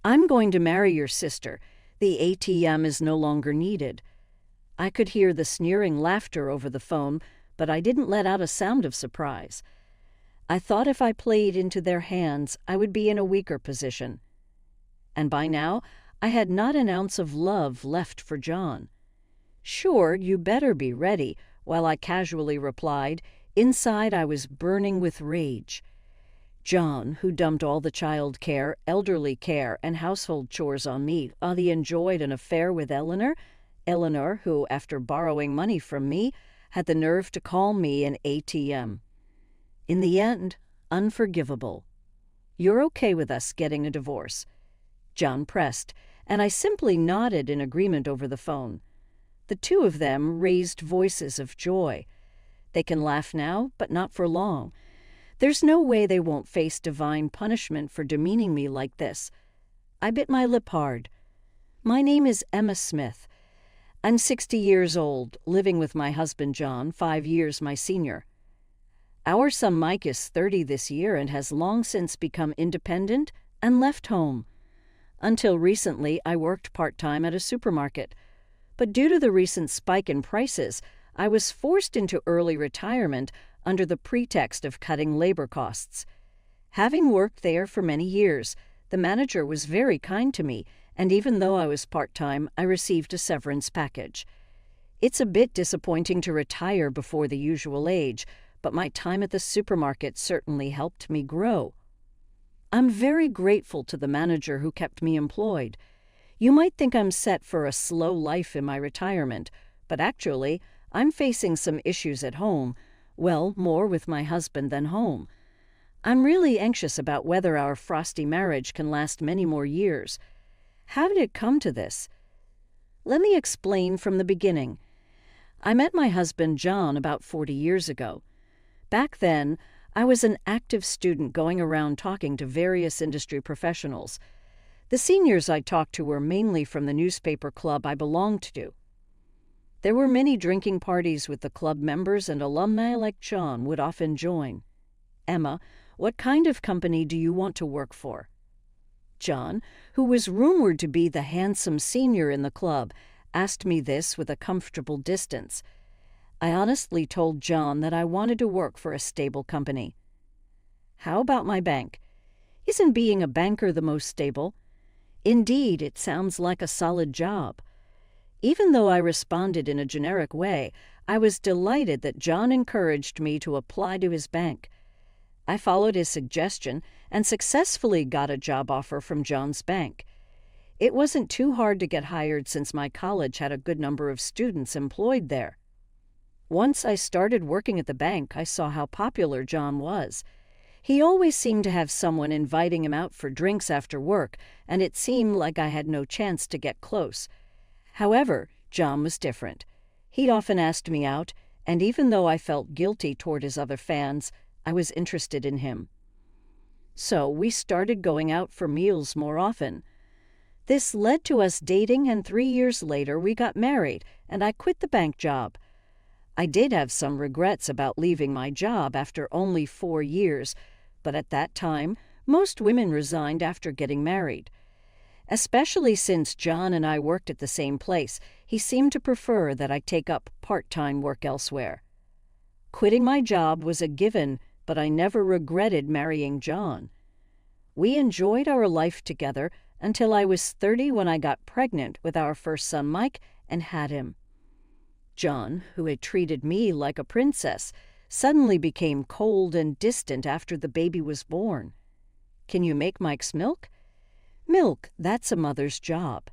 I'm going to marry your sister. The ATM is no longer needed. I could hear the sneering laughter over the phone, but I didn't let out a sound of surprise. I thought if I played into their hands, I would be in a weaker position. And by now, I had not an ounce of love left for John. "Sure, you better be ready," while I casually replied. Inside, I was burning with rage. John, who dumped all the child care, elderly care, and household chores on me while he enjoyed an affair with Eleanor, who, after borrowing money from me, had the nerve to call me an ATM. In the end, unforgivable. "You're okay with us getting a divorce?" John pressed, and I simply nodded in agreement over the phone. The two of them raised voices of joy. They can laugh now, but not for long. There's no way they won't face divine punishment for demeaning me like this. I bit my lip hard. "My name is Emma Smith. I'm 60 years old, living with my husband John, 5 years my senior. Our son Mike is 30 this year and has long since become independent and left home. Until recently, I worked part-time at a supermarket. But due to the recent spike in prices, I was forced into early retirement under the pretext of cutting labor costs. Having worked there for many years, the manager was very kind to me, and even though I was part-time, I received a severance package. It's a bit disappointing to retire before the usual age, but my time at the supermarket certainly helped me grow. I'm very grateful to the manager who kept me employed. You might think I'm set for a slow life in my retirement, but actually, I'm facing some issues at home, well, more with my husband than home. I'm really anxious about whether our frosty marriage can last many more years. How did it come to this? Let me explain from the beginning. I met my husband John about 40 years ago. Back then, I was an active student going around talking to various industry professionals. The seniors I talked to were mainly from the newspaper club I belonged to. There were many drinking parties with the club members, and alumni like John would often join. "Emma, what kind of company do you want to work for?" John, who was rumored to be the handsome senior in the club, asked me this with a comfortable distance. I honestly told John that I wanted to work for a stable company. "How about my bank? Isn't being a banker the most stable?" "Indeed, it sounds like a solid job." Even though I responded in a generic way, I was delighted that John encouraged me to apply to his bank. I followed his suggestion and successfully got a job offer from John's bank. It wasn't too hard to get hired since my college had a good number of students employed there. Once I started working at the bank, I saw how popular John was. He always seemed to have someone inviting him out for drinks after work, and it seemed like I had no chance to get close. However, John was different. He'd often asked me out, and even though I felt guilty toward his other fans, I was interested in him. So we started going out for meals more often. This led to us dating, and 3 years later we got married, and I quit the bank job. I did have some regrets about leaving my job after only 4 years, but at that time, most women resigned after getting married. Especially since John and I worked at the same place, he seemed to prefer that I take up part-time work elsewhere. Quitting my job was a given, but I never regretted marrying John. We enjoyed our life together until I was 30 when I got pregnant with our first son Mike and had him. John, who had treated me like a princess, suddenly became cold and distant after the baby was born. "Can you make Mike's milk?" "Milk, that's a mother's job.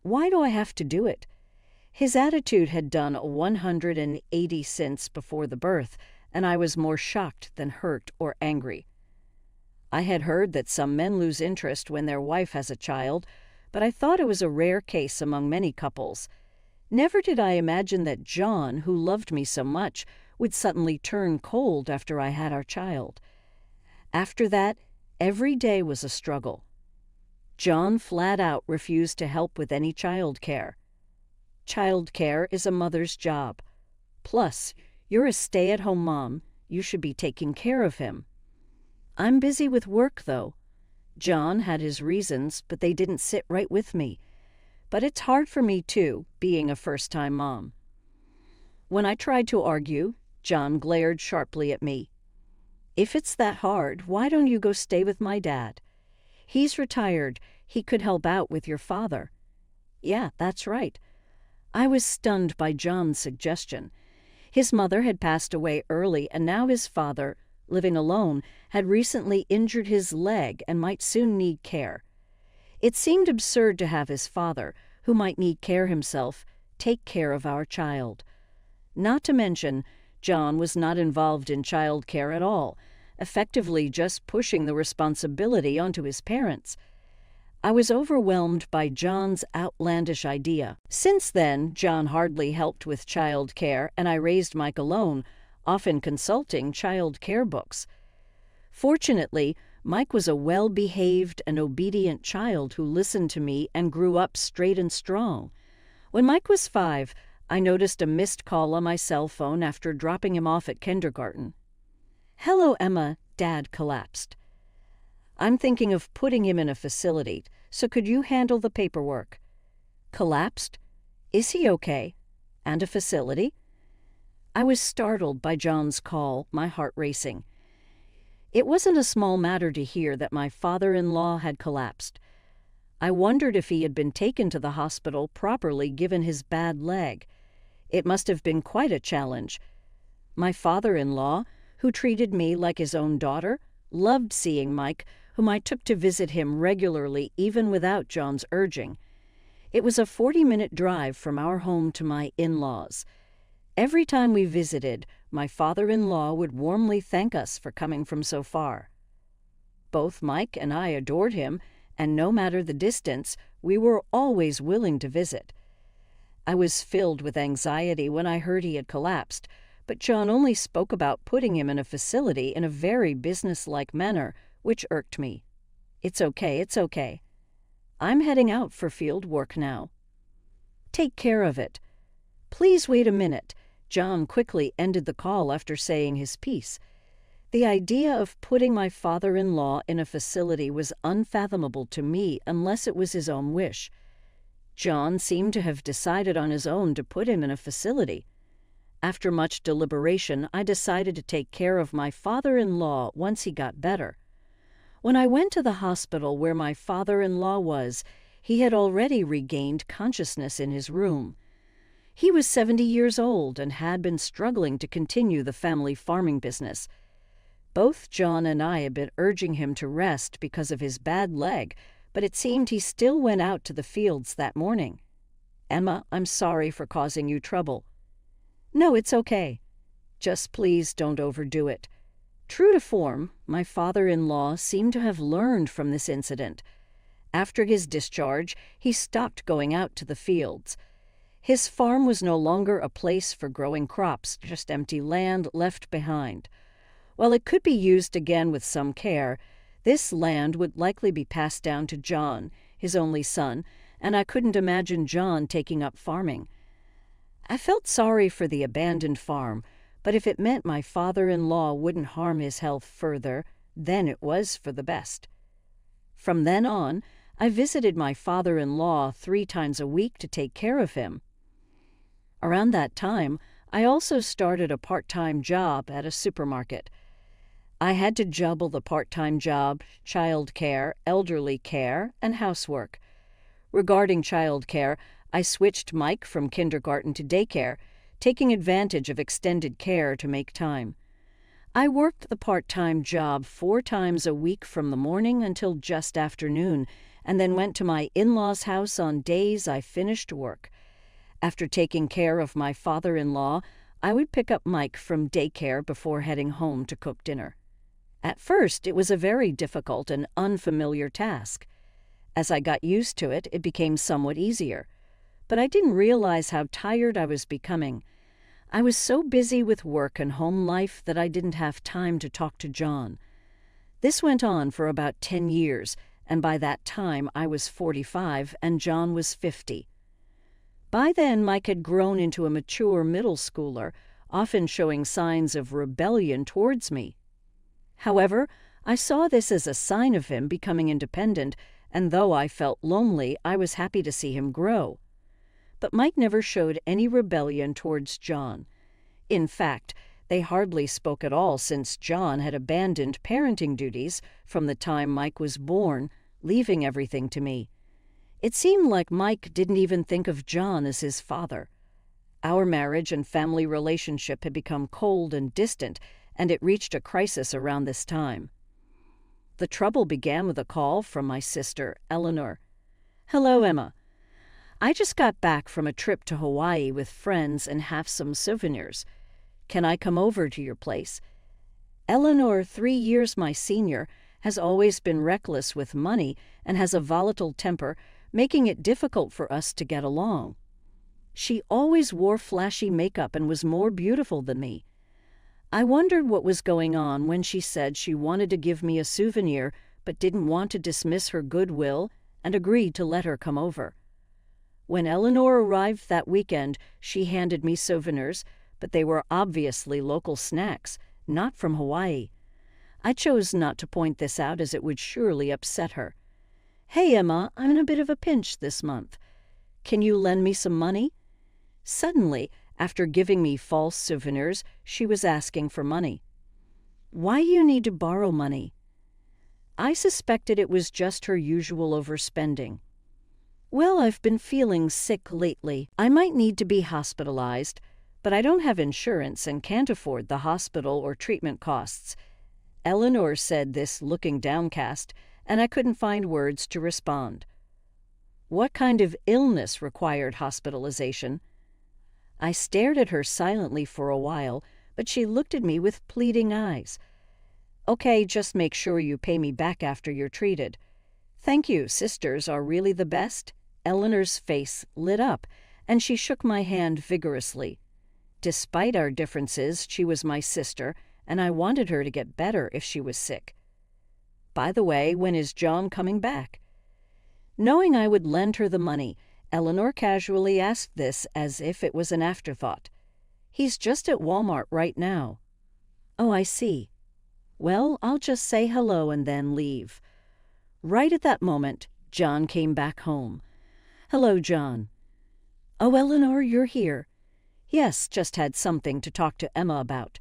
Why do I have to do it?" His attitude had done 180 since before the birth, and I was more shocked than hurt or angry. I had heard that some men lose interest when their wife has a child, but I thought it was a rare case among many couples. Never did I imagine that John, who loved me so much, would suddenly turn cold after I had our child. After that, every day was a struggle. John flat out refused to help with any child care. Child care is a mother's job. Plus, you're a stay-at-home mom. You should be taking care of him. I'm busy with work, though. John had his reasons, but they didn't sit right with me. But it's hard for me, too, being a first-time mom. When I tried to argue, John glared sharply at me. If it's that hard, why don't you go stay with my dad? He's retired. He could help out with your father. Yeah, that's right. I was stunned by John's suggestion. His mother had passed away early, and now his father, living alone, had recently injured his leg and might soon need care. It seemed absurd to have his father, who might need care himself, take care of our child. Not to mention, John was not involved in child care at all, effectively just pushing the responsibility onto his parents. I was overwhelmed by John's outlandish idea. Since then, John hardly helped with child care, and I raised Mike alone, often consulting child care books. Fortunately, Mike was a well-behaved and obedient child who listened to me and grew up straight and strong. When Mike was 5, I noticed a missed call on my cell phone after dropping him off at kindergarten. "Hello, Emma," Dad collapsed. "I'm thinking of putting him in a facility, so could you handle the paperwork?" Collapsed? Is he okay? And a facility? I was startled by John's call, my heart racing. It wasn't a small matter to hear that my father-in-law had collapsed. I wondered if he had been taken to the hospital properly given his bad leg. It must have been quite a challenge. My father-in-law, who treated me like his own daughter, loved seeing Mike, whom I took to visit him regularly even without John's urging. It was a 40-minute drive from our home to my in-laws. Every time we visited, my father-in-law would warmly thank us for coming from so far. Both Mike and I adored him, and no matter the distance, we were always willing to visit. I was filled with anxiety when I heard he had collapsed, but John only spoke about putting him in a facility in a very businesslike manner, which irked me. It's okay, it's okay. I'm heading out for field work now. Take care of it. Please wait a minute. John quickly ended the call after saying his piece. The idea of putting my father-in-law in a facility was unfathomable to me unless it was his own wish. John seemed to have decided on his own to put him in a facility. After much deliberation, I decided to take care of my father-in-law once he got better. When I went to the hospital where my father-in-law was, he had already regained consciousness in his room. He was 70 years old and had been struggling to continue the family farming business. Both John and I had been urging him to rest because of his bad leg, but it seemed he still went out to the fields that morning. "Emma, I'm sorry for causing you trouble." "No, it's okay. Just please don't overdo it." True to form, my father-in-law seemed to have learned from this incident. After his discharge, he stopped going out to the fields. His farm was no longer a place for growing crops, just empty land left behind. While it could be used again with some care, this land would likely be passed down to John, his only son, and I couldn't imagine John taking up farming. I felt sorry for the abandoned farm, but if it meant my father-in-law wouldn't harm his health further, then it was for the best. From then on, I visited my father-in-law 3 times a week to take care of him. Around that time, I also started a part-time job at a supermarket. I had to juggle the part-time job, child care, elderly care, and housework. Regarding child care, I switched Mike from kindergarten to daycare, taking advantage of extended care to make time. I worked the part-time job 4 times a week from the morning until just afternoon, and then went to my in-laws' house on days I finished work. After taking care of my father-in-law, I would pick up Mike from daycare before heading home to cook dinner. At first, it was a very difficult and unfamiliar task. As I got used to it, it became somewhat easier. But I didn't realize how tired I was becoming. I was so busy with work and home life that I didn't have time to talk to John. This went on for about 10 years, and by that time I was 45 and John was 50. By then, Mike had grown into a mature middle schooler, often showing signs of rebellion towards me. However, I saw this as a sign of him becoming independent, and though I felt lonely, I was happy to see him grow. But Mike never showed any rebellion towards John. In fact, they hardly spoke at all since John had abandoned parenting duties from the time Mike was born, leaving everything to me. It seemed like Mike didn't even think of John as his father. Our marriage and family relationship had become cold and distant, and it reached a crisis around this time. The trouble began with a call from my sister, Eleanor. "Hello, Emma. I just got back from a trip to Hawaii with friends and have some souvenirs. Can I come over to your place?" Eleanor, 3 years my senior, has always been reckless with money and has a volatile temper, making it difficult for us to get along. She always wore flashy makeup and was more beautiful than me. I wondered what was going on when she said she wanted to give me a souvenir but didn't want to dismiss her goodwill and agreed to let her come over. When Eleanor arrived that weekend, she handed me souvenirs, but they were obviously local snacks, not from Hawaii. I chose not to point this out as it would surely upset her. "Hey, Emma, I'm in a bit of a pinch this month. Can you lend me some money?" Suddenly, after giving me false souvenirs, she was asking for money. "Why you need to borrow money?" I suspected it was just her usual overspending. "Well, I've been feeling sick lately. I might need to be hospitalized, but I don't have insurance and can't afford the hospital or treatment costs." Eleanor said this looking downcast, and I couldn't find words to respond. What kind of illness required hospitalization? I stared at her silently for a while, but she looked at me with pleading eyes. "Okay, just make sure you pay me back after you're treated." "Thank you, sisters are really the best." Eleanor's face lit up, and she shook my hand vigorously. Despite our differences, she was my sister, and I wanted her to get better if she was sick. "By the way, when is John coming back?" Knowing I would lend her the money, Eleanor casually asked this as if it was an afterthought. "He's just at Walmart right now." "Oh, I see. Well, I'll just say hello and then leave." Right at that moment, John came back home. "Hello, John." "Oh, Eleanor, you're here." "Yes, just had something to talk to Emma about."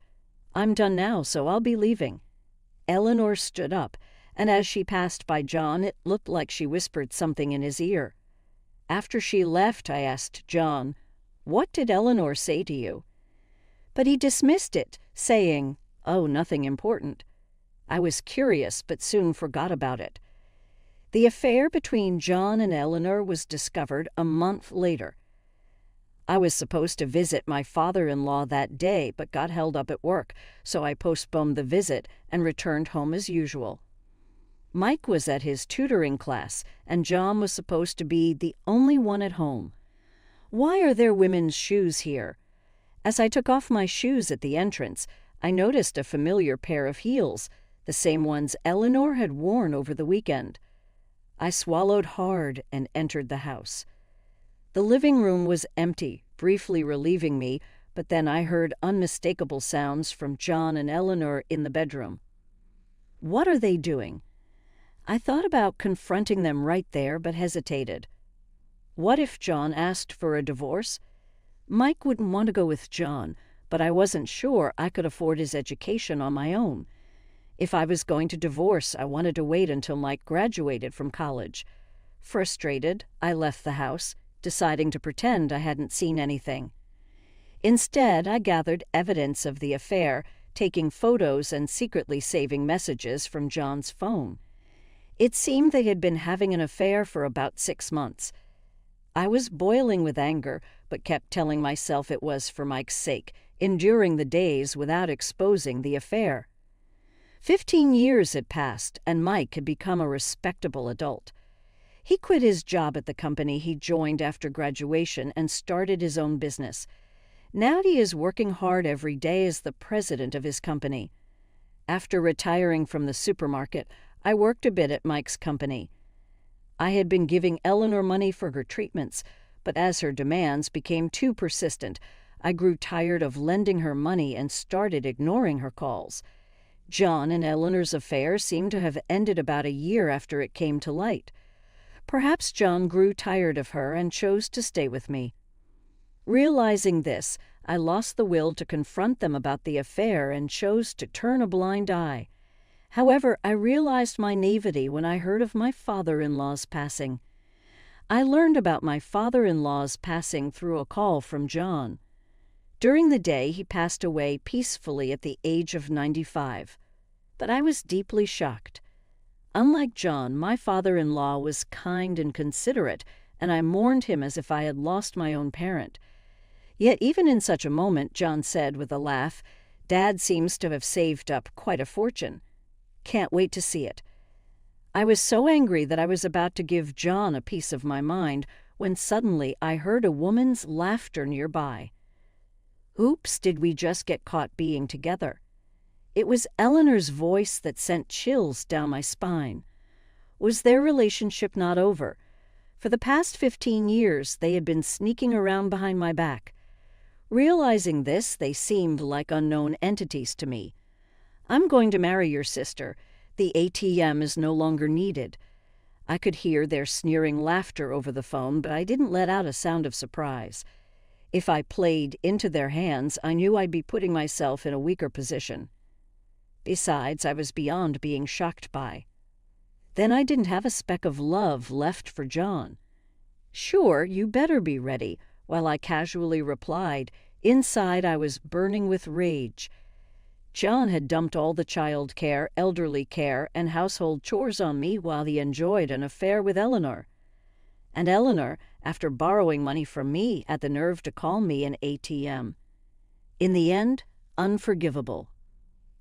"I'm done now, so I'll be leaving." Eleanor stood up, and as she passed by John, it looked like she whispered something in his ear. After she left, I asked John, "What did Eleanor say to you?" But he dismissed it, saying, "Oh, nothing important." I was curious, but soon forgot about it. The affair between John and Eleanor was discovered a month later. I was supposed to visit my father-in-law that day, but got held up at work, so I postponed the visit and returned home as usual. Mike was at his tutoring class, and John was supposed to be the only one at home. Why are there women's shoes here? As I took off my shoes at the entrance, I noticed a familiar pair of heels, the same ones Eleanor had worn over the weekend. I swallowed hard and entered the house. The living room was empty, briefly relieving me, but then I heard unmistakable sounds from John and Eleanor in the bedroom. What are they doing? I thought about confronting them right there, but hesitated. What if John asked for a divorce? Mike wouldn't want to go with John, but I wasn't sure I could afford his education on my own. If I was going to divorce, I wanted to wait until Mike graduated from college. Frustrated, I left the house, deciding to pretend I hadn't seen anything. Instead, I gathered evidence of the affair, taking photos and secretly saving messages from John's phone. It seemed they had been having an affair for about 6 months. I was boiling with anger, but kept telling myself it was for Mike's sake, enduring the days without exposing the affair. 15 years had passed, and Mike had become a respectable adult. He quit his job at the company he joined after graduation and started his own business. Now he is working hard every day as the president of his company. After retiring from the supermarket, I worked a bit at Mike's company. I had been giving Eleanor money for her treatments, but as her demands became too persistent, I grew tired of lending her money and started ignoring her calls. John and Eleanor's affair seemed to have ended about a year after it came to light. Perhaps John grew tired of her and chose to stay with me. Realizing this, I lost the will to confront them about the affair and chose to turn a blind eye. However, I realized my naivety when I heard of my father-in-law's passing. I learned about my father-in-law's passing through a call from John. During the day, he passed away peacefully at the age of 95. But I was deeply shocked. Unlike John, my father-in-law was kind and considerate, and I mourned him as if I had lost my own parent. Yet even in such a moment, John said with a laugh, "Dad seems to have saved up quite a fortune. Can't wait to see it." I was so angry that I was about to give John a piece of my mind when suddenly I heard a woman's laughter nearby. Oops, did we just get caught being together? It was Eleanor's voice that sent chills down my spine. Was their relationship not over? For the past 15 years, they had been sneaking around behind my back. Realizing this, they seemed like unknown entities to me. "I'm going to marry your sister. The ATM is no longer needed." I could hear their sneering laughter over the phone, but I didn't let out a sound of surprise. If I played into their hands, I knew I'd be putting myself in a weaker position. Besides, I was beyond being shocked by. Then I didn't have a speck of love left for John. "Sure, you better be ready," while I casually replied. Inside, I was burning with rage. John had dumped all the child care, elderly care, and household chores on me while he enjoyed an affair with Eleanor. And Eleanor, after borrowing money from me, had the nerve to call me an ATM. In the end, unforgivable.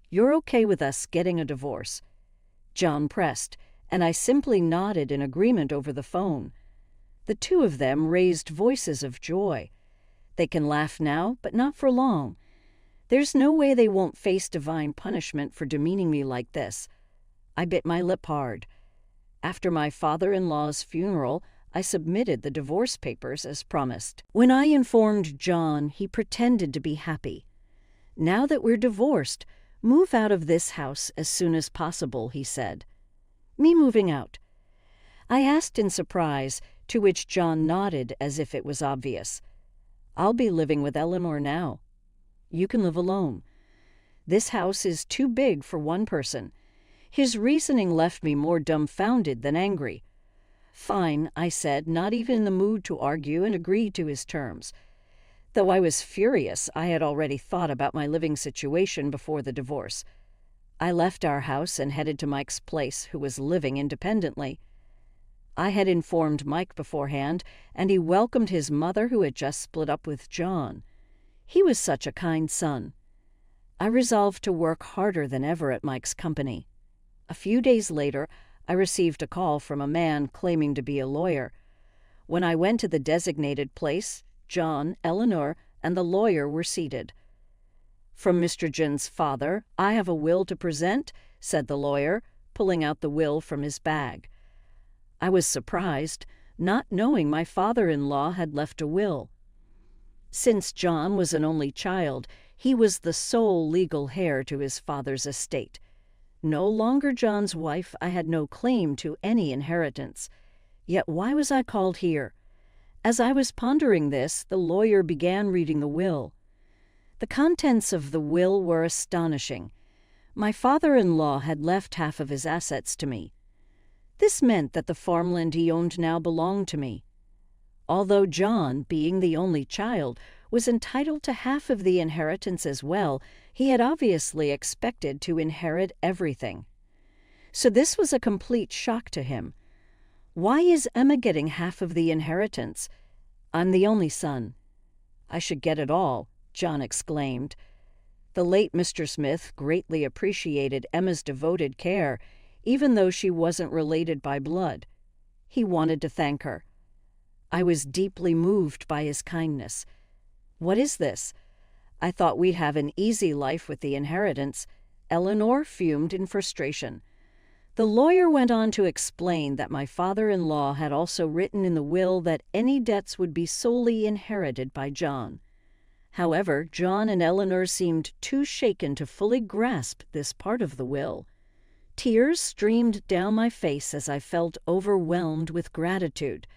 "You're okay with us getting a divorce?" John pressed, and I simply nodded in agreement over the phone. The two of them raised voices of joy. They can laugh now, but not for long. There's no way they won't face divine punishment for demeaning me like this. I bit my lip hard. After my father-in-law's funeral, I submitted the divorce papers as promised. When I informed John, he pretended to be happy. "Now that we're divorced, move out of this house as soon as possible," he said. "Me moving out?" I asked in surprise, to which John nodded as if it was obvious. "I'll be living with Eleanor now. You can live alone. This house is too big for one person." His reasoning left me more dumbfounded than angry. "Fine," I said, not even in the mood to argue, and agreed to his terms. Though I was furious, I had already thought about my living situation before the divorce. I left our house and headed to Mike's place, who was living independently. I had informed Mike beforehand, and he welcomed his mother, who had just split up with John. He was such a kind son. I resolved to work harder than ever at Mike's company. A few days later, I received a call from a man claiming to be a lawyer. When I went to the designated place, John, Eleanor, and the lawyer were seated. "From Mr. Jin's father, I have a will to present," said the lawyer, pulling out the will from his bag. I was surprised, not knowing my father-in-law had left a will. Since John was an only child, he was the sole legal heir to his father's estate. No longer John's wife, I had no claim to any inheritance. Yet why was I called here? As I was pondering this, the lawyer began reading the will. The contents of the will were astonishing. My father-in-law had left half of his assets to me. This meant that the farmland he owned now belonged to me. Although John, being the only child, was entitled to half of the inheritance as well, he had obviously expected to inherit everything. So this was a complete shock to him. "Why is Emma getting half of the inheritance? I'm the only son." "I should get it all," John exclaimed. The late Mr. Smith greatly appreciated Emma's devoted care, even though she wasn't related by blood. He wanted to thank her. I was deeply moved by his kindness. "What is this? I thought we'd have an easy life with the inheritance." Eleanor fumed in frustration. The lawyer went on to explain that my father-in-law had also written in the will that any debts would be solely inherited by John. However, John and Eleanor seemed too shaken to fully grasp this part of the will. Tears streamed down my face as I felt overwhelmed with gratitude.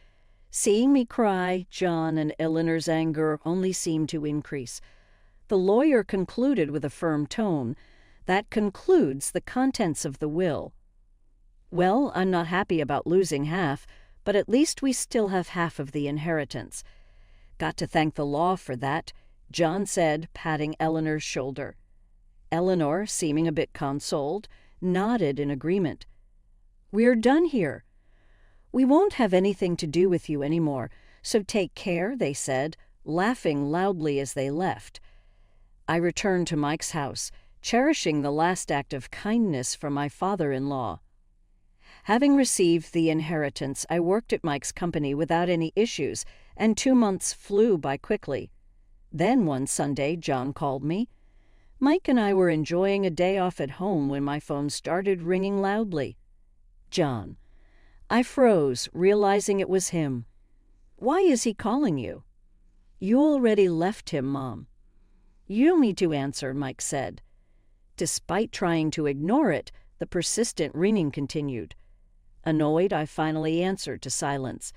Seeing me cry, John and Eleanor's anger only seemed to increase. The lawyer concluded with a firm tone, "That concludes the contents of the will." Well, I'm not happy about losing half, but at least we still have half of the inheritance. Got to thank the law for that, John said, patting Eleanor's shoulder. Eleanor, seeming a bit consoled, nodded in agreement. "We're done here. We won't have anything to do with you anymore, so take care," they said, laughing loudly as they left. I returned to Mike's house, cherishing the last act of kindness from my father-in-law. Having received the inheritance, I worked at Mike's company without any issues, and 2 months flew by quickly. Then one Sunday, John called me. Mike and I were enjoying a day off at home when my phone started ringing loudly. "John." I froze, realizing it was him. "Why is he calling you?" "You already left him, Mom." "You don't need to answer," Mike said. Despite trying to ignore it, the persistent ringing continued. Annoyed, I finally answered to silence.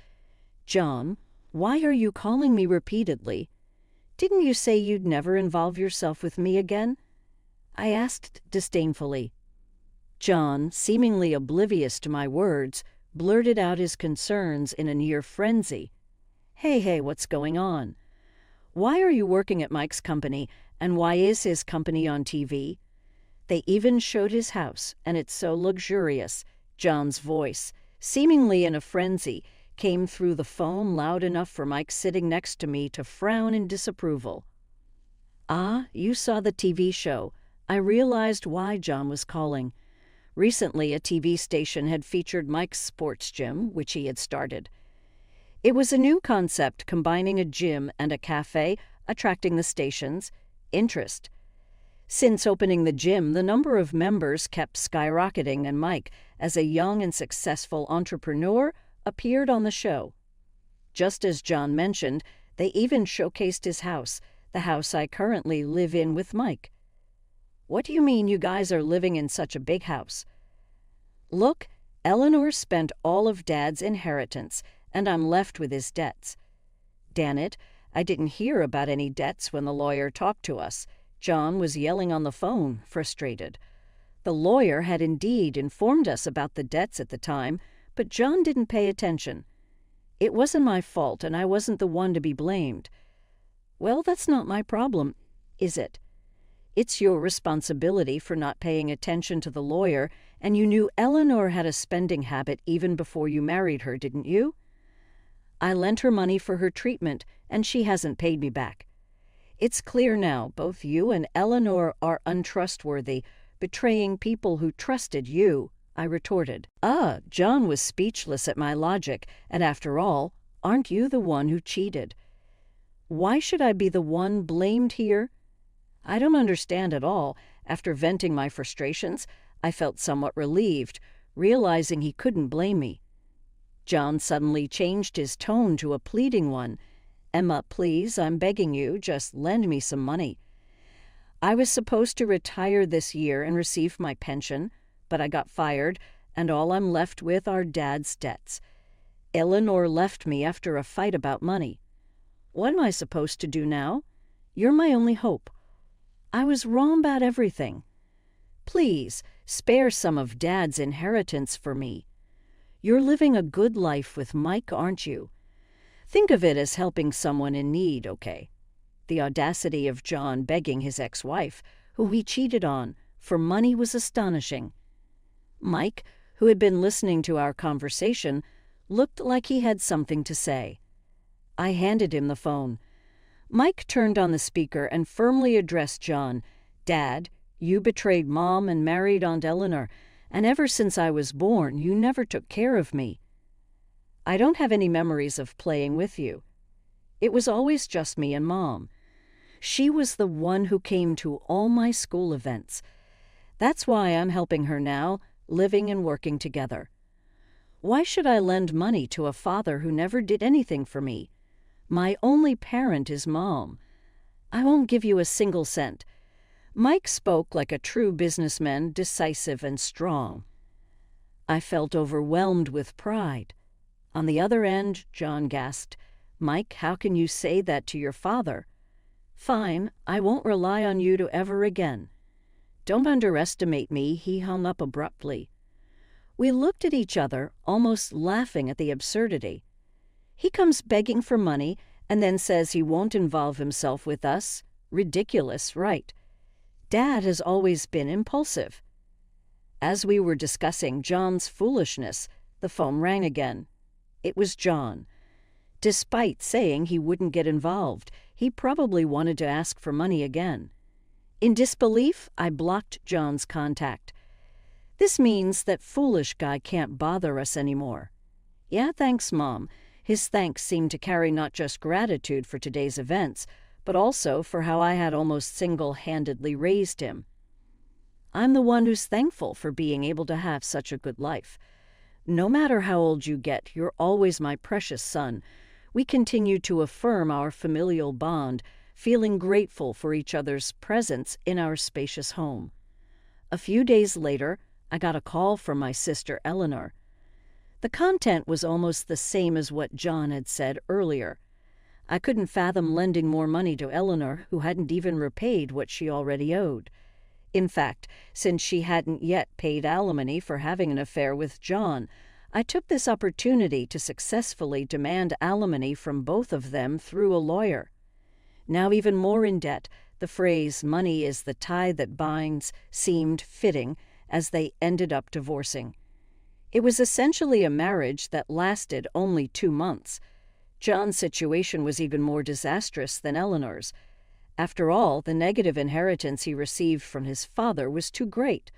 "John, why are you calling me repeatedly? Didn't you say you'd never involve yourself with me again?" I asked disdainfully. John, seemingly oblivious to my words, blurted out his concerns in a near frenzy. Hey, what's going on? Why are you working at Mike's company, and why is his company on TV? They even showed his house, and it's so luxurious." John's voice, seemingly in a frenzy, came through the phone loud enough for Mike sitting next to me to frown in disapproval. "Ah, you saw the TV show." I realized why John was calling. Recently, a TV station had featured Mike's sports gym, which he had started. It was a new concept combining a gym and a cafe, attracting the station's interest. Since opening the gym, the number of members kept skyrocketing, and Mike, as a young and successful entrepreneur, appeared on the show. Just as John mentioned, they even showcased his house, the house I currently live in with Mike. "What do you mean you guys are living in such a big house?" "Look, Eleanor spent all of Dad's inheritance, and I'm left with his debts." "Damn it, I didn't hear about any debts when the lawyer talked to us." John was yelling on the phone, frustrated. The lawyer had indeed informed us about the debts at the time, but John didn't pay attention. "It wasn't my fault, and I wasn't the one to be blamed." "Well, that's not my problem, is it? It's your responsibility for not paying attention to the lawyer, and you knew Eleanor had a spending habit even before you married her, didn't you?" "I lent her money for her treatment, and she hasn't paid me back." "It's clear now, both you and Eleanor are untrustworthy, betraying people who trusted you," I retorted. John was speechless at my logic, and after all, aren't you the one who cheated? Why should I be the one blamed here? I don't understand at all. After venting my frustrations, I felt somewhat relieved, realizing he couldn't blame me. John suddenly changed his tone to a pleading one. "Emma, please, I'm begging you, just lend me some money. I was supposed to retire this year and receive my pension, but I got fired, and all I'm left with are Dad's debts. Eleanor left me after a fight about money. What am I supposed to do now? You're my only hope. I was wrong about everything. Please, spare some of Dad's inheritance for me. You're living a good life with Mike, aren't you? Think of it as helping someone in need, okay?" The audacity of John begging his ex-wife, who he cheated on, for money was astonishing. Mike, who had been listening to our conversation, looked like he had something to say. I handed him the phone. Mike turned on the speaker and firmly addressed John. "Dad, you betrayed Mom and married Aunt Eleanor, and ever since I was born, you never took care of me. I don't have any memories of playing with you. It was always just me and Mom. She was the one who came to all my school events. That's why I'm helping her now, living and working together. Why should I lend money to a father who never did anything for me? My only parent is Mom. I won't give you a single cent." Mike spoke like a true businessman, decisive and strong. I felt overwhelmed with pride. On the other end, John gasped, "Mike, how can you say that to your father?" "Fine, I won't rely on you to ever again." "Don't underestimate me," he hung up abruptly. We looked at each other, almost laughing at the absurdity. He comes begging for money and then says he won't involve himself with us. Ridiculous, right? Dad has always been impulsive. As we were discussing John's foolishness, the phone rang again. It was John. Despite saying he wouldn't get involved, he probably wanted to ask for money again. In disbelief, I blocked John's contact. "This means that foolish guy can't bother us anymore." "Yeah, thanks, Mom." His thanks seemed to carry not just gratitude for today's events, but also for how I had almost single-handedly raised him. I'm the one who's thankful for being able to have such a good life. No matter how old you get, you're always my precious son. We continue to affirm our familial bond, feeling grateful for each other's presence in our spacious home. A few days later, I got a call from my sister Eleanor. The content was almost the same as what John had said earlier. I couldn't fathom lending more money to Eleanor, who hadn't even repaid what she already owed. In fact, since she hadn't yet paid alimony for having an affair with John, I took this opportunity to successfully demand alimony from both of them through a lawyer. Now even more in debt, the phrase "money is the tie that binds" seemed fitting as they ended up divorcing. It was essentially a marriage that lasted only 2 months. John's situation was even more disastrous than Eleanor's. After all, the negative inheritance he received from his father was too great.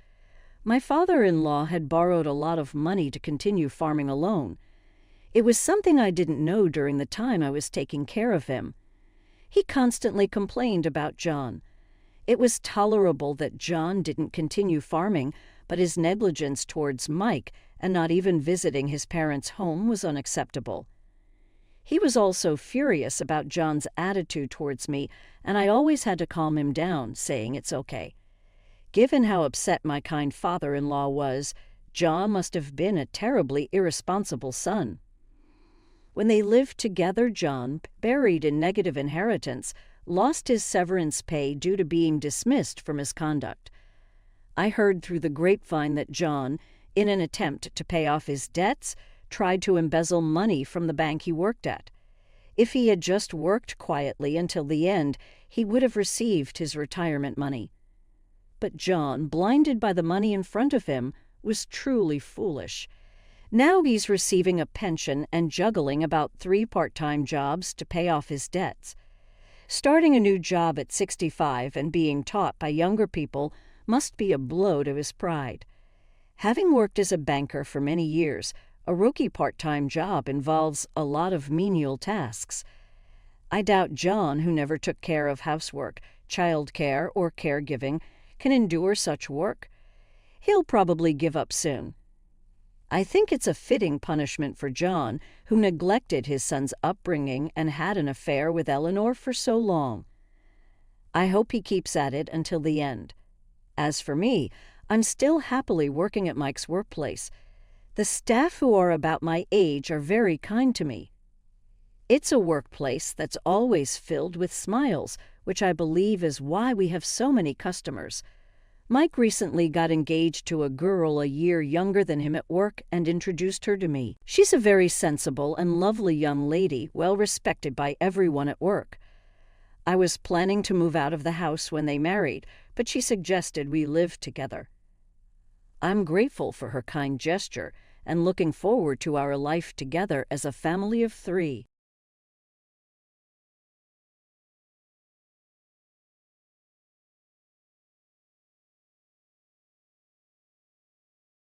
My father-in-law had borrowed a lot of money to continue farming alone. It was something I didn't know during the time I was taking care of him. He constantly complained about John. It was tolerable that John didn't continue farming, but his negligence towards Mike and not even visiting his parents' home was unacceptable. He was also furious about John's attitude towards me, and I always had to calm him down, saying it's okay. Given how upset my kind father-in-law was, John must have been a terribly irresponsible son. When they lived together, John, buried in negative inheritance, lost his severance pay due to being dismissed for misconduct. I heard through the grapevine that John, in an attempt to pay off his debts, tried to embezzle money from the bank he worked at. If he had just worked quietly until the end, he would have received his retirement money. But John, blinded by the money in front of him, was truly foolish. Now he's receiving a pension and juggling about 3 part-time jobs to pay off his debts. Starting a new job at 65 and being taught by younger people must be a blow to his pride. Having worked as a banker for many years, a rookie part-time job involves a lot of menial tasks. I doubt John, who never took care of housework, childcare, or caregiving, can endure such work. He'll probably give up soon. I think it's a fitting punishment for John, who neglected his son's upbringing and had an affair with Eleanor for so long. I hope he keeps at it until the end. As for me, I'm still happily working at Mike's workplace. The staff who are about my age are very kind to me. It's a workplace that's always filled with smiles, which I believe is why we have so many customers. Mike recently got engaged to a girl a year younger than him at work and introduced her to me. She's a very sensible and lovely young lady, well respected by everyone at work. I was planning to move out of the house when they married, but she suggested we live together. I'm grateful for her kind gesture and looking forward to our life together as a family of 3.